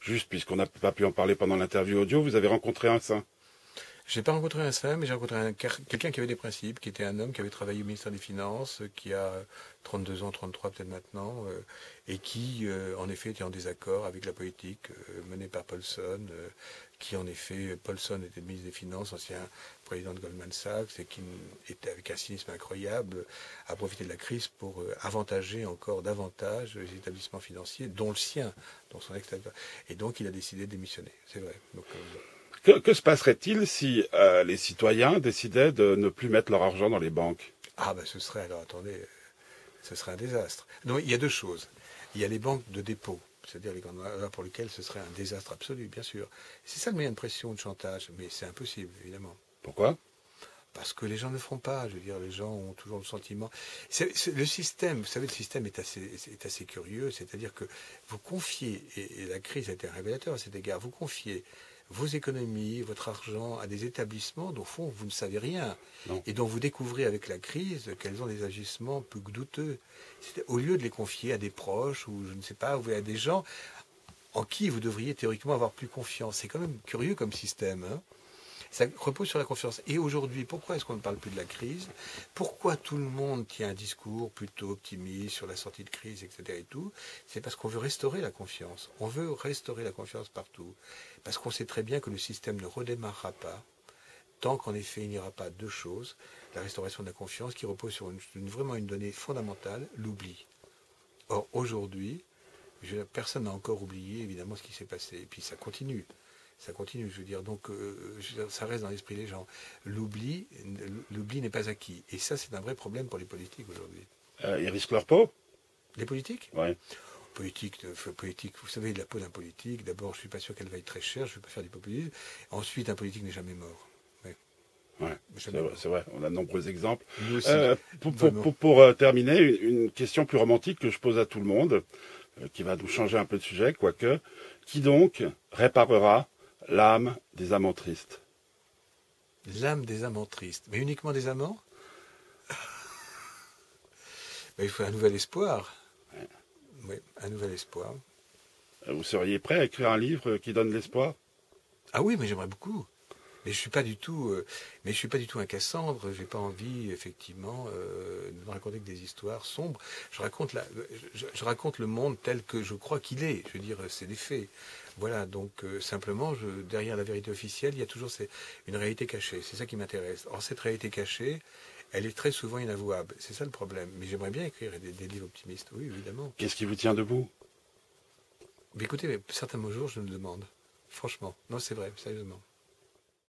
Juste, puisqu'on n'a pas pu en parler pendant l'interview audio, vous avez rencontré un saint. J'ai pas rencontré un saint, mais j'ai rencontré quelqu'un qui avait des principes, qui était un homme qui avait travaillé au ministère des Finances, qui a 32 ans, 33 peut-être maintenant, et qui, en effet, était en désaccord avec la politique menée par Paulson, qui, en effet, Paulson était le ministre des Finances, ancien président de Goldman Sachs, et qui était, avec un cynisme incroyable, a profité de la crise pour avantager encore davantage les établissements financiers, dont le sien, dont son ex. Et donc, il a décidé de démissionner, c'est vrai. Donc, Que se passerait-il si les citoyens décidaient de ne plus mettre leur argent dans les banques? Ah ben ce serait, alors attendez, ce serait un désastre. Non, il y a deux choses. Il y a les banques de dépôt, c'est-à-dire les grandes pour lesquelles ce serait un désastre absolu, bien sûr. C'est ça le moyen de pression, de chantage, mais c'est impossible, évidemment. Pourquoi? Parce que les gens ne le feront pas. Je veux dire, les gens ont toujours le sentiment. Le système, vous savez, le système est assez curieux. C'est-à-dire que vous confiez, et la crise a été un révélateur à cet égard, vous confiez vos économies, votre argent à des établissements dont, au fond, vous ne savez rien. Non. Et dont vous découvrez avec la crise qu'elles ont des agissements plus que douteux. Au lieu de les confier à des proches ou, je ne sais pas, ou à des gens en qui vous devriez théoriquement avoir plus confiance. C'est quand même curieux comme système, hein. Ça repose sur la confiance. Et aujourd'hui, pourquoi est-ce qu'on ne parle plus de la crise? Pourquoi tout le monde tient un discours plutôt optimiste sur la sortie de crise, etc. et tout? C'est parce qu'on veut restaurer la confiance. On veut restaurer la confiance partout. Parce qu'on sait très bien que le système ne redémarrera pas tant qu'en effet il n'y aura pas deux choses. La restauration de la confiance qui repose sur vraiment une donnée fondamentale, l'oubli. Or, aujourd'hui, personne n'a encore oublié évidemment ce qui s'est passé. Et puis ça continue. Ça continue, je veux dire. Donc, ça reste dans l'esprit des gens. L'oubli n'est pas acquis. Et ça, c'est un vrai problème pour les politiques aujourd'hui. Ils risquent leur peau? Les politiques? Oui. Politique, vous savez, la peau d'un politique, d'abord, je ne suis pas sûr qu'elle va être très chère, je ne vais pas faire du populisme. Ensuite, un politique n'est jamais mort. Ouais, c'est vrai, on a de nombreux exemples. Nous aussi. Pour terminer, une question plus romantique que je pose à tout le monde, qui va nous changer un peu de sujet, quoique. Qui donc réparera l'âme des amants tristes? L'âme des amants tristes. Mais uniquement des amants? Ben, il faut un nouvel espoir. Ouais. Oui, un nouvel espoir. Vous seriez prêt à écrire un livre qui donne l'espoir? Ah oui, mais j'aimerais beaucoup. Mais je suis pas du tout un Cassandre. J'ai pas envie, effectivement, de raconter que des histoires sombres. Je raconte le monde tel que je crois qu'il est. Je veux dire, c'est des faits. Voilà. Donc simplement, derrière la vérité officielle, il y a toujours une réalité cachée. C'est ça qui m'intéresse. Or, cette réalité cachée, elle est très souvent inavouable. C'est ça le problème. Mais j'aimerais bien écrire des livres optimistes. Oui, évidemment. Qu'est-ce qui vous tient debout? Mais écoutez, certains jours, je me le demande. Franchement. Non, c'est vrai, sérieusement.